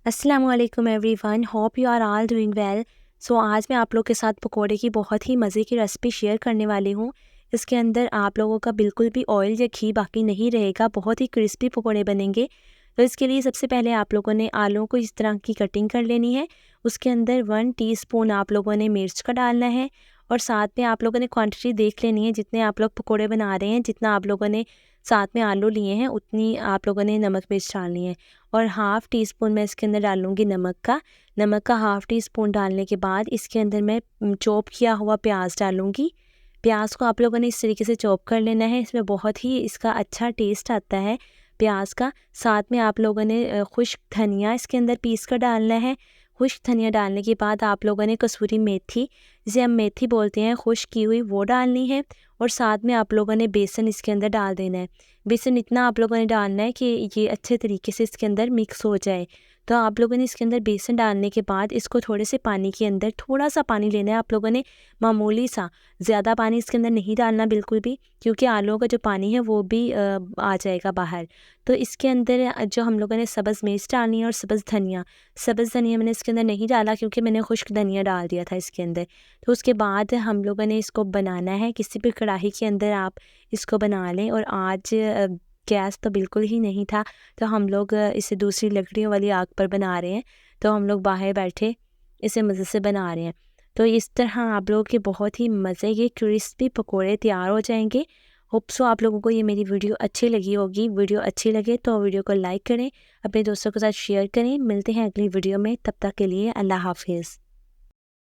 अस्सलामु अलैकुम everyone, hope you are all doing well. So आज मैं आप लोग के साथ पकोड़े की बहुत ही मज़े की रेसिपी शेयर करने वाली हूँ। इसके अंदर आप लोगों का बिल्कुल भी ऑयल या घी बाकी नहीं रहेगा, बहुत ही क्रिस्पी पकोड़े बनेंगे। तो इसके लिए सबसे पहले आप लोगों ने आलूओं को इस तरह की कटिंग कर लेनी है। उसके अंदर 1 टीस्पून आप लोगों ने मिर्च का डालना है और साथ में आप लोगों ने क्वांटिटी देख लेनी है, जितने आप लोग पकोड़े बना रहे हैं, जितना आप लोगों ने साथ में आलू लिए हैं उतनी आप लोगों ने नमक मिर्च डालनी है। और हाफ़ टी स्पून मैं इसके अंदर डालूँगी नमक का हाफ़ टी स्पून डालने के बाद इसके अंदर मैं चॉप किया हुआ प्याज डालूँगी। प्याज को आप लोगों ने इस तरीके से चॉप कर लेना है, इसमें बहुत ही इसका अच्छा टेस्ट आता है प्याज का। साथ में आप लोगों ने खुश्क धनिया इसके अंदर पीस कर डालना है। खुश्क धनिया डालने के बाद आप लोगों ने कसूरी मेथी, जिसे हम मेथी बोलते हैं, खुश्क की हुई, वो डालनी है। और साथ में आप लोगों ने बेसन इसके अंदर डाल देना है। बेसन इतना आप लोगों ने डालना है कि ये अच्छे तरीके से इसके अंदर मिक्स हो जाए। तो आप लोगों ने इसके अंदर बेसन डालने के बाद इसको थोड़े से पानी के अंदर थोड़ा सा पानी लेना है आप लोगों ने, मामूली सा, ज़्यादा पानी इसके अंदर नहीं डालना बिल्कुल भी, क्योंकि आलूओं का जो पानी है वो भी आ जाएगा बाहर। तो इसके अंदर जो हम लोगों ने सब्ज़ मिर्च डालनी है और सब्ज़ धनिया मैंने इसके अंदर नहीं डाला क्योंकि मैंने खुश्क धनिया डाल दिया था इसके अंदर। तो उसके बाद हम लोगों ने इसको बनाना है, किसी भी कढ़ाई के अंदर आप इसको बना लें। और आज गैस तो बिल्कुल ही नहीं था, तो हम लोग इसे दूसरी लकड़ियों वाली आग पर बना रहे हैं। तो हम लोग बाहर बैठे इसे मज़े से बना रहे हैं। तो इस तरह आप लोगों के बहुत ही मज़े के क्रिस्पी पकोड़े तैयार हो जाएंगे। होप सो आप लोगों को ये मेरी वीडियो अच्छी लगी होगी। वीडियो अच्छी लगे तो वीडियो को लाइक करें, अपने दोस्तों के साथ शेयर करें। मिलते हैं अगली वीडियो में, तब तक के लिए अल्लाह हाफिज़।